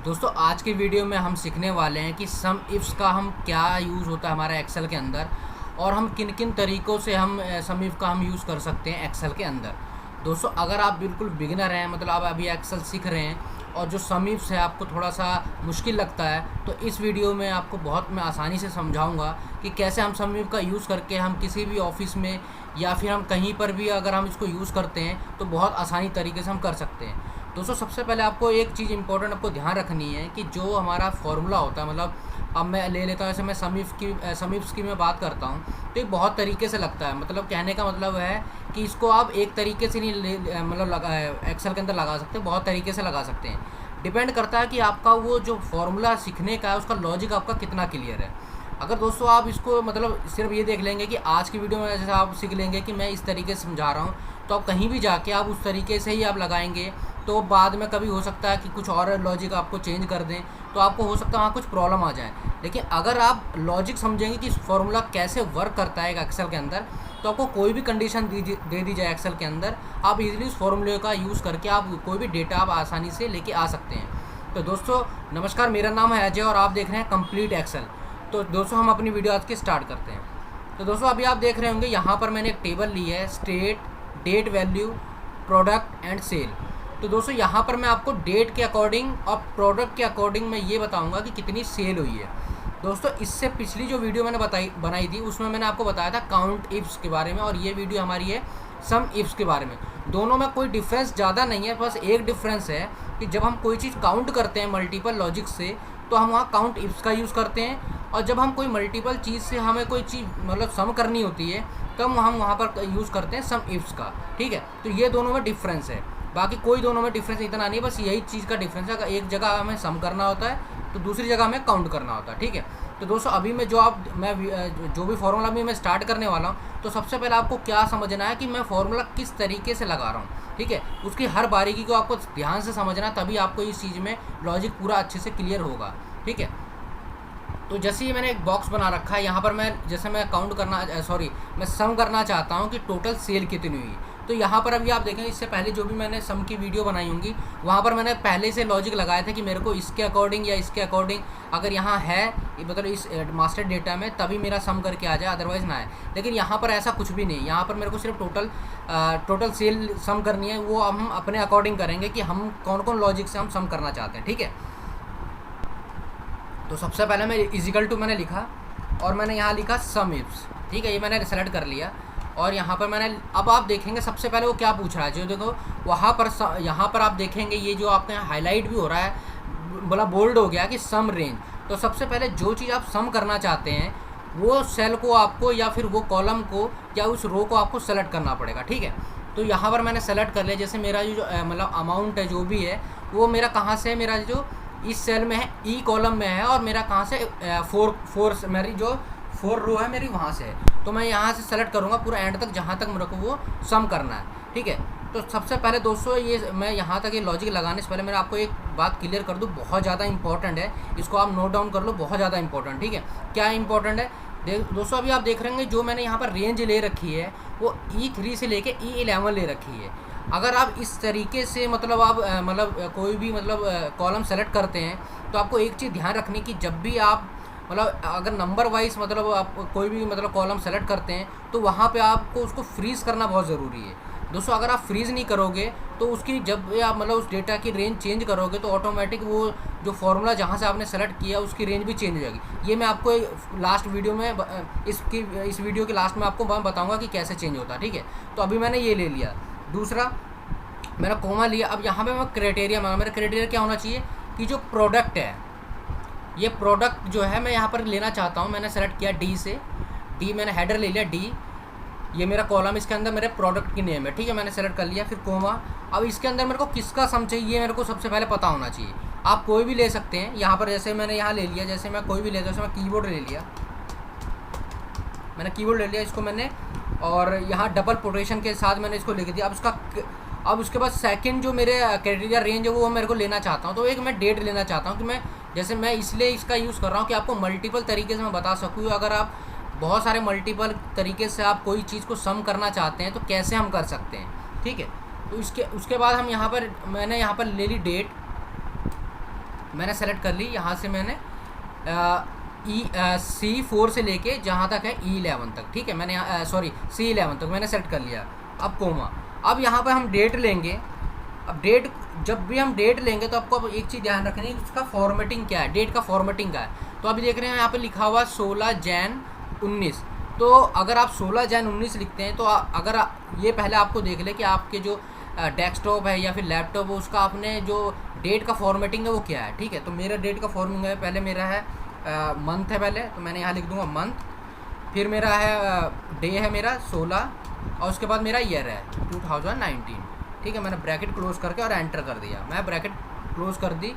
दोस्तों आज के वीडियो में हम सीखने वाले हैं कि सम इफ्स का हम क्या यूज़ होता है हमारे एक्सेल के अंदर और हम किन किन तरीक़ों से हम सम इफ का हम यूज़ कर सकते हैं एक्सेल के अंदर। दोस्तों अगर आप बिल्कुल बिगिनर हैं, मतलब आप अभी एक्सेल सीख रहे हैं और जो सम इफ्स है आपको थोड़ा सा मुश्किल लगता है, तो इस वीडियो में आपको बहुत मैं आसानी से समझाऊंगा कि कैसे हम सम इफ का यूज़ करके हम किसी भी ऑफिस में या फिर हम कहीं पर भी अगर हम इसको यूज़ करते हैं तो बहुत आसानी तरीके से हम कर सकते हैं। दोस्तों सबसे पहले आपको एक चीज़ इंपॉर्टेंट आपको ध्यान रखनी है कि जो हमारा फार्मूला होता है, मतलब अब मैं ले लेता हूँ, जैसे मैं सम इफ्स की मैं बात करता हूँ तो ये बहुत तरीके से लगता है। मतलब कहने का मतलब है कि इसको आप एक तरीके से नहीं मतलब लगा एक्सेल के अंदर लगा सकते, बहुत तरीके से लगा सकते हैं। डिपेंड करता है कि आपका वो जो फार्मूला सीखने का है उसका लॉजिक आपका कितना क्लियर है। अगर दोस्तों आप इसको मतलब सिर्फ ये देख लेंगे कि आज की वीडियो में जैसे आप सीख लेंगे कि मैं इस तरीके से समझा रहा हूँ, तो आप कहीं भी जाके आप उस तरीके से ही आप लगाएंगे तो बाद में कभी हो सकता है कि कुछ और लॉजिक आपको चेंज कर दें, तो आपको हो सकता है वहाँ कुछ प्रॉब्लम आ जाए। लेकिन अगर आप लॉजिक समझेंगे कि फार्मूला कैसे वर्क करता है एक्सेल के अंदर, तो आपको कोई भी कंडीशन दे दी जाए एक्सेल के अंदर, आप इजीली उस फार्मूले का यूज़ करके आप कोई भी डेटा आप आसानी से लेके आ सकते हैं। तो दोस्तों नमस्कार, मेरा नाम है अजय और आप देख रहे हैं कंप्लीट एक्सेल। तो दोस्तों हम अपनी वीडियो आज की स्टार्ट करते हैं। तो दोस्तों अभी आप देख रहे होंगे यहाँ पर मैंने एक टेबल ली है, state, date value, product and sale. तो दोस्तों यहाँ पर मैं आपको डेट के अकॉर्डिंग और प्रोडक्ट के अकॉर्डिंग मैं ये बताऊँगा कि कितनी सेल हुई है। दोस्तों इससे पिछली जो वीडियो मैंने बनाई थी उसमें मैंने आपको बताया था काउंट इफ्स के बारे में, और ये वीडियो हमारी है सम इफ्स के बारे में। दोनों में कोई डिफरेंस ज़्यादा नहीं है, बस एक डिफरेंस है कि जब हम कोई चीज़ काउंट करते हैं मल्टीपल लॉजिक से तो हम वहाँ काउंट इफ्स का यूज़ करते हैं, और जब हम कोई मल्टीपल चीज़ से हमें कोई चीज़ मतलब सम करनी होती है तब हम वहाँ पर यूज़ करते हैं सम इफ्स का। ठीक है, तो ये दोनों में डिफरेंस है, बाकी कोई दोनों में डिफरेंस इतना नहीं है, बस यही चीज़ का डिफरेंस है। एक जगह हमें सम करना होता है तो दूसरी जगह हमें काउंट करना होता है। ठीक है, तो दोस्तों अभी मैं जो भी फार्मूला भी मैं स्टार्ट करने वाला हूँ, तो सबसे पहले आपको क्या समझना है कि मैं फार्मूला किस तरीके से लगा रहा हूँ। ठीक है, उसकी हर बारीकी को आपको ध्यान से समझना, तभी आपको इस चीज़ में लॉजिक पूरा अच्छे से क्लियर होगा। ठीक है, तो जैसे ही मैंने एक बॉक्स बना रखा है यहाँ पर, मैं मैं सम करना चाहता हूँ कि टोटल सेल कितनी हुई। तो यहाँ पर अभी आप देखेंगे इससे पहले जो भी मैंने सम की वीडियो बनाई होंगी वहाँ पर मैंने पहले से लॉजिक लगाया था कि मेरे को इसके अकॉर्डिंग या इसके अकॉर्डिंग अगर यहाँ है मतलब इस मास्टर डेटा में तभी मेरा सम करके आ जाए, अदरवाइज़ ना है। लेकिन यहाँ पर ऐसा कुछ भी नहीं, यहाँ पर मेरे को सिर्फ टोटल सेल सम करनी है, वो हम अपने अकॉर्डिंग करेंगे कि हम कौन कौन लॉजिक से हम सम करना चाहते हैं। ठीक है, तो सबसे पहले मैं इजिकल टू मैंने लिखा और मैंने यहाँ लिखा सम इफ्स। ठीक है, ये मैंने सेलेक्ट कर लिया और यहाँ पर मैंने, अब आप देखेंगे सबसे पहले वो क्या पूछ रहा है, जो देखो वहाँ पर यहाँ पर आप देखेंगे ये जो आपके यहाँ हाईलाइट भी हो रहा है, बोला बोल्ड हो गया कि सम रेंज। तो सबसे पहले जो चीज़ आप सम करना चाहते हैं वो सेल को आपको या फिर वो कॉलम को या उस रो को आपको सेलेक्ट करना पड़ेगा। ठीक है, तो यहाँ पर मैंने सेलेक्ट कर लिया। जैसे मेरा जो मतलब अमाउंट है जो भी है वो मेरा कहाँ से है, मेरा जो इस सेल में है, ई कॉलम में है, और मेरा कहाँ से मेरी जो 4 रो है मेरी वहाँ से है। तो मैं यहाँ से सेलेक्ट करूँगा पूरा एंड तक जहाँ तक मेरे को वो सम करना है। ठीक है, तो सबसे पहले दोस्तों ये मैं यहाँ तक ये लॉजिक लगाने से पहले मैं आपको एक बात क्लियर कर दूँ, बहुत ज़्यादा इंपॉर्टेंट है, इसको आप नोट डाउन कर लो, बहुत ज़्यादा इंपॉर्टेंट। ठीक है, क्या इंपॉर्टेंट है दोस्तों, अभी आप देख रहे होंगे जो मैंने यहाँ पर रेंज ले रखी है वो E3 से लेके E11 ले रखी है। अगर आप इस तरीके से मतलब आप कोई भी कॉलम सेलेक्ट करते हैं तो आपको एक चीज़ ध्यान रखनी कि जब भी आप अगर नंबर वाइज आप कोई भी कॉलम सेलेक्ट करते हैं तो वहाँ पे आपको उसको फ्रीज़ करना बहुत ज़रूरी है। दोस्तों अगर आप फ्रीज़ नहीं करोगे तो उसकी जब आप उस डेटा की रेंज चेंज करोगे तो ऑटोमेटिक वो जो फार्मूला जहाँ से आपने सेलेक्ट किया उसकी रेंज भी चेंज हो जाएगी। ये मैं आपको लास्ट वीडियो में इस वीडियो के लास्ट में आपको मैं बताऊँगा कि कैसे चेंज होता है। ठीक है, तो अभी मैंने ये ले लिया। दूसरा मैंने कोमा लिया। अब यहाँ पे मैं क्राइटेरिया मांगा, मेरा क्राइटेरिया क्या होना चाहिए कि जो प्रोडक्ट है, ये प्रोडक्ट जो है मैं यहाँ पर लेना चाहता हूँ। मैंने सेलेक्ट किया डी से, डी मैंने हेडर ले लिया, डी ये मेरा कॉलम, इसके अंदर मेरे प्रोडक्ट की नेम है। ठीक है, मैंने सेलेक्ट कर लिया, फिर कोमा। अब इसके अंदर मेरे को किसका सम चाहिए मेरे को सबसे पहले पता होना चाहिए। आप कोई भी ले सकते हैं, यहाँ पर जैसे मैंने यहाँ ले लिया, जैसे मैं कोई भी लेता हूँ, जैसे मैं कीबोर्ड ले लिया, मैंने कीबोर्ड ले लिया इसको मैंने, और यहाँ डबल पोटेशन के साथ मैंने इसको लिख दिया। अब उसके बाद सेकंड जो मेरे क्राइटेरिया रेंज है वो मेरे को लेना चाहता हूँ, तो एक मैं डेट लेना चाहता हूँ कि मैं इसलिए इसका यूज़ कर रहा हूँ कि आपको मल्टीपल तरीके से मैं बता सकूँ। अगर आप बहुत सारे मल्टीपल तरीके से आप कोई चीज़ को सम करना चाहते हैं तो कैसे हम कर सकते हैं। ठीक है, तो उसके बाद हम यहाँ पर मैंने यहाँ पर ले ली डेट, मैंने सेलेक्ट कर ली। यहाँ से मैंने C4 से लेके जहाँ तक है E11 तक, ठीक है, मैंने सॉरी C11 तक मैंने सेलेक्ट कर लिया। अब कोमा, अब यहाँ पर हम डेट लेंगे। अब डेट, जब भी हम डेट लेंगे तो आपको एक चीज़ ध्यान रखनी है, उसका फॉर्मेटिंग क्या है, डेट का फॉर्मेटिंग क्या है। तो अभी देख रहे हैं यहाँ पे लिखा हुआ 16 जैन 19। तो अगर आप 16 जैन 19 लिखते हैं तो अगर ये पहले आपको देख ले कि आपके जो डेस्कटॉप है या फिर लैपटॉप है उसका आपने जो डेट का फॉर्मेटिंग है वो क्या है, ठीक है। तो मेरा डेट का फॉर्मेटिंग है, पहले मेरा है मंथ है पहले, तो मैंने यहाँ लिख दूँगा मंथ, फिर मेरा है डे है मेरा 16, और उसके बाद मेरा ईयर है 2019, ठीक है। मैंने ब्रैकेट क्लोज करके और एंटर कर दिया, मैं ब्रैकेट क्लोज कर दी।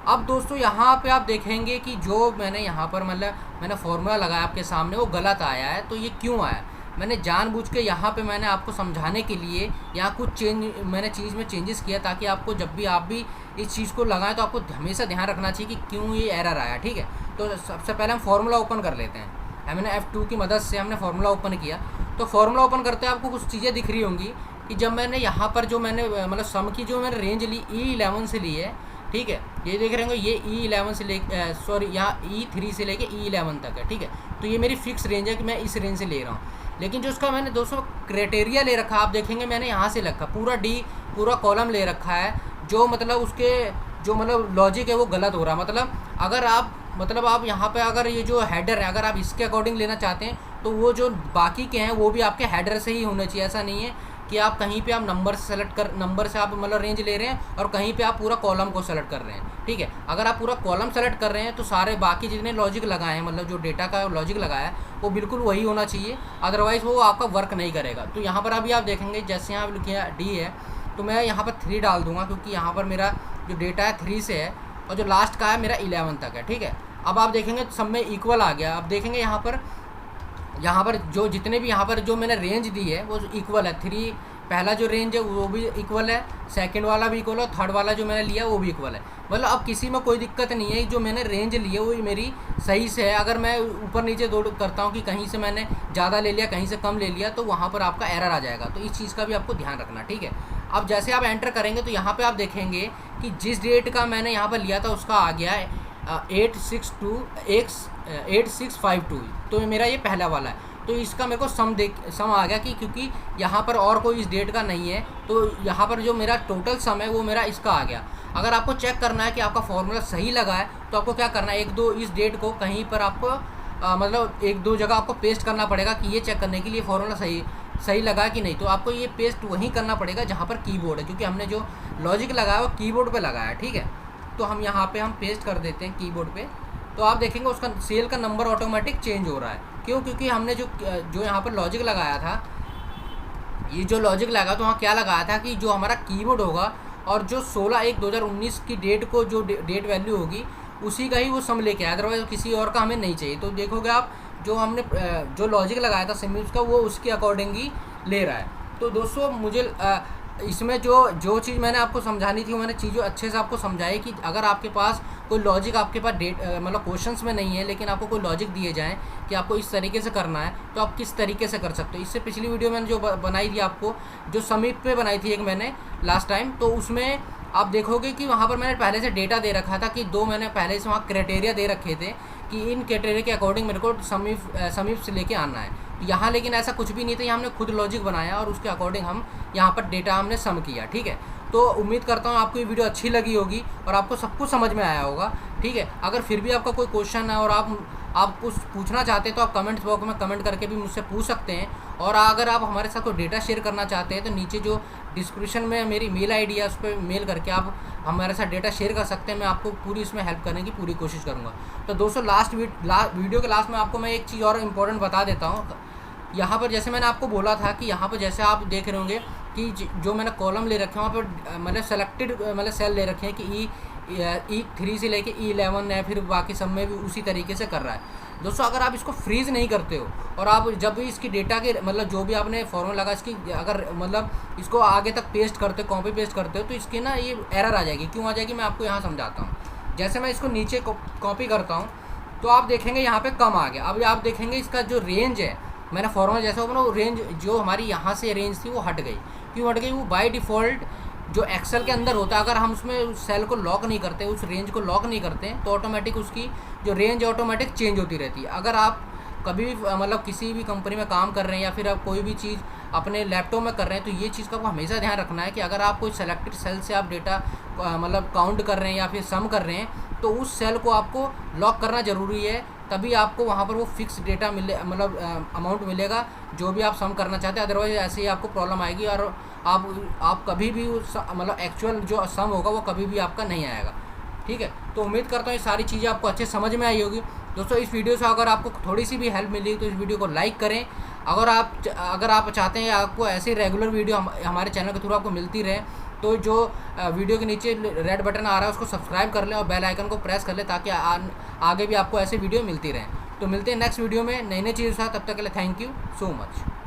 अब दोस्तों यहाँ पे आप देखेंगे कि जो मैंने यहाँ पर मतलब मैंने फॉर्मूला लगाया आपके सामने वो गलत आया है। तो ये क्यों आया, मैंने जानबूझ के यहाँ पे मैंने आपको समझाने के लिए यहाँ कुछ मैंने चीज़ में चेंजेस किया, ताकि आपको जब भी आप भी इस चीज़ को लगाएं तो आपको हमेशा ध्यान रखना चाहिए कि क्यों ये एरर आया, ठीक है। तो सबसे पहले हम फार्मूला ओपन कर लेते हैं। मैंने F2 की मदद से हमने फार्मूला ओपन किया। तो फार्मूला ओपन करते हैं आपको कुछ चीज़ें दिख रही होंगी कि जब मैंने यहाँ पर जो मैंने मतलब सम की जो मैंने रेंज ली E11 से ली है, ठीक है, ये देख रहे होंगे ये E11 से ले सॉरी यहाँ E3 से लेके E11 तक है, ठीक है। तो ये मेरी फिक्स रेंज है कि मैं इस रेंज से ले रहा हूँ। लेकिन जो उसका मैंने दोस्तों क्राइटेरिया ले रखा, आप देखेंगे मैंने यहाँ से रखा पूरा पूरा कॉलम ले रखा है, जो मतलब उसके जो मतलब लॉजिक है वो गलत हो रहा है। मतलब आप यहाँ पे अगर ये जो हेडर है अगर आप इसके अकॉर्डिंग लेना चाहते हैं तो वो जो बाकी के हैं वो भी आपके हेडर से ही होने चाहिए। ऐसा नहीं है कि आप कहीं पे आप नंबर से आप मतलब रेंज ले रहे हैं और कहीं पे आप पूरा कॉलम को सेलेक्ट कर रहे हैं, ठीक है। अगर आप पूरा कॉलम सेलेक्ट कर रहे हैं तो सारे बाकी जितने लॉजिक लगाए हैं, मतलब जो डेटा का लॉजिक लगाया है वो बिल्कुल वही होना चाहिए, अदरवाइज़ वो आपका वर्क नहीं करेगा। तो यहाँ पर अभी आप देखेंगे जैसे यहाँ लिखा D है तो मैं यहाँ पर 3 डाल दूँगा, क्योंकि यहाँ पर मेरा जो डेटा है 3 से है और जो लास्ट का है मेरा 11 तक है, ठीक है। अब आप देखेंगे सब में इक्वल आ गया। अब देखेंगे यहाँ पर जो जितने भी यहाँ पर जो मैंने रेंज दी है वो इक्वल है। 3 पहला जो रेंज है वो भी इक्वल है, सेकंड वाला भी इक्वल है, थर्ड वाला जो मैंने लिया वो भी इक्वल है। मतलब अब किसी में कोई दिक्कत नहीं है, जो मैंने रेंज ली है वो मेरी सही से है। अगर मैं ऊपर नीचे दौड़ करता हूँ कि कहीं से मैंने ज़्यादा ले लिया कहीं से कम ले लिया तो वहाँ पर आपका एरर आ जाएगा। तो इस चीज़ का भी आपको ध्यान रखना, ठीक है। अब जैसे आप एंटर करेंगे तो यहाँ पर आप देखेंगे कि जिस डेट का मैंने यहाँ पर लिया था उसका आ गया है 8652। तो मेरा ये पहला वाला है। तो इसका मेरे को सम आ गया कि क्योंकि यहाँ पर और कोई इस डेट का नहीं है, तो यहाँ पर जो मेरा टोटल सम है वो मेरा इसका आ गया। अगर आपको चेक करना है कि आपका फॉर्मूला सही लगा है तो आपको क्या करना है, 1-2 इस डेट को कहीं पर आपको मतलब 1-2 जगह आपको पेस्ट करना पड़ेगा कि ये चेक करने के लिए फॉर्मूला सही लगा कि नहीं। तो आपको ये पेस्ट वहीं करना पड़ेगा जहाँ पर कीबोर्ड है, क्योंकि हमने जो लॉजिक लगाया वो कीबोर्ड पर लगाया है, ठीक है। तो हम यहाँ पर हम पेस्ट कर देते हैं कीबोर्ड पर। तो आप देखेंगे उसका सेल का नंबर ऑटोमेटिक चेंज हो रहा है। क्यों? क्योंकि हमने जो यहाँ पर लॉजिक लगाया था, ये जो लॉजिक लगा तो वहाँ क्या लगाया था कि जो हमारा कीबोर्ड होगा और जो 16/1/2019 की डेट को जो डेट वैल्यू होगी उसी का ही वो सम लेके आया, अदरवाइज किसी और का हमें नहीं चाहिए। तो देखोगे आप जो हमने जो लॉजिक लगाया था सिम का वो उसके अकॉर्डिंग ही ले रहा है। तो दोस्तों मुझे इसमें जो चीज़ मैंने आपको समझानी थी वो मैंने चीज़ें अच्छे से आपको समझाई कि अगर आपके पास कोई लॉजिक आपके पास मतलब क्वेश्चंस में नहीं है, लेकिन आपको कोई लॉजिक दिए जाएं कि आपको इस तरीके से करना है तो आप किस तरीके से कर सकते हो। इससे पिछली वीडियो मैंने जो बनाई थी आपको, जो समीप पे बनाई थी एक मैंने लास्ट टाइम, तो उसमें आप देखोगे कि वहाँ पर मैंने पहले से डेटा दे रखा था कि 2 मैंने पहले से वहाँ क्राइटेरिया दे रखे थे कि इन क्राइटेरिया के अकॉर्डिंग मेरे को समीप से लेके आना है। यहाँ लेकिन ऐसा कुछ भी नहीं था, यहाँ हमने खुद लॉजिक बनाया और उसके अकॉर्डिंग हम यहाँ पर डेटा हमने सम किया, ठीक है। तो उम्मीद करता हूँ आपको ये वीडियो अच्छी लगी होगी और आपको सब कुछ समझ में आया होगा, ठीक है। अगर फिर भी आपका कोई क्वेश्चन है और आप कुछ पूछना चाहते हैं तो आप कमेंट्स बॉक्स में कमेंट करके भी मुझसे पूछ सकते हैं। और अगर आप हमारे साथ कोई डेटा शेयर करना चाहते हैं तो नीचे जो डिस्क्रिप्शन में मेरी मेल आईडी है उस पर मेल करके आप हमारे साथ डेटा शेयर कर सकते हैं। मैं आपको पूरी इसमें हेल्प करने की पूरी कोशिश करूँगा। तो दोस्तों वीडियो के लास्ट में आपको मैं एक चीज़ और इम्पोर्टेंट बता देता हूँ। यहाँ पर जैसे मैंने आपको बोला था कि यहाँ पर जैसे आप देख रहे होंगे कि जो मैंने कॉलम ले रखे हैं वहाँ पर मतलब सेलेक्टेड मतलब सेल ले रखे हैं कि E3 से लेके E11 है, फिर बाकी सब में भी उसी तरीके से कर रहा है। दोस्तों अगर आप इसको फ्रीज़ नहीं करते हो और आप जब भी इसकी डेटा के मतलब जो भी आपने फॉर्मूला लगा इसकी अगर मतलब इसको आगे तक पेस्ट करते हो, कॉपी पेस्ट करते हो, तो इसकी ना ये एरर आ जाएगी। क्यों आ जाएगी मैं आपको यहाँ समझाता हूँ। जैसे मैं इसको नीचे कॉपी करता हूँ तो आप देखेंगे यहाँ पर कम आ गया। अब आप देखेंगे इसका जो रेंज है, मैंने फॉर्मूला जैसा बना रेंज जो हमारी यहाँ से रेंज थी वो हट गई। क्यों हट गई? वो बाय डिफ़ॉल्ट जो एक्सेल के अंदर होता है, अगर हम उसमें सेल को लॉक नहीं करते, उस रेंज को लॉक नहीं करते, तो ऑटोमेटिक उसकी जो रेंज ऑटोमेटिक चेंज होती रहती है। अगर आप कभी भी मतलब किसी भी कंपनी में काम कर रहे हैं या फिर आप कोई भी चीज़ अपने लैपटॉप में कर रहे हैं, तो ये चीज़ का आपको हमेशा ध्यान रखना है कि अगर आप कोई सेलेक्टेड सेल से आप डेटा मतलब काउंट कर रहे हैं या फिर सम कर रहे हैं, तो उस सेल को आपको लॉक करना ज़रूरी है, तभी आपको वहाँ पर वो फिक्स डेटा मिले, मतलब अमाउंट मिलेगा जो भी आप सम करना चाहते हैं। अदरवाइज ऐसे ही आपको प्रॉब्लम आएगी और आप कभी भी मतलब एक्चुअल जो सम होगा वो कभी भी आपका नहीं आएगा। ठीक है, तो उम्मीद करता हूँ ये सारी चीज़ें आपको अच्छे समझ में आई होगी। दोस्तों इस वीडियो से अगर आपको थोड़ी सी भी हेल्प मिली तो इस वीडियो को लाइक करें। अगर आप चाहते हैं आपको ऐसे रेगुलर वीडियो हमारे चैनल के थ्रू आपको मिलती रहे, तो जो वीडियो के नीचे रेड बटन आ रहा है उसको सब्सक्राइब कर लें और बेल आइकन को प्रेस कर लें, ताकि आगे भी आपको ऐसे वीडियो मिलती रहें। तो मिलते हैं नेक्स्ट वीडियो में नई नई चीज़ों के साथ। तब तक के लिए थैंक यू सो मच।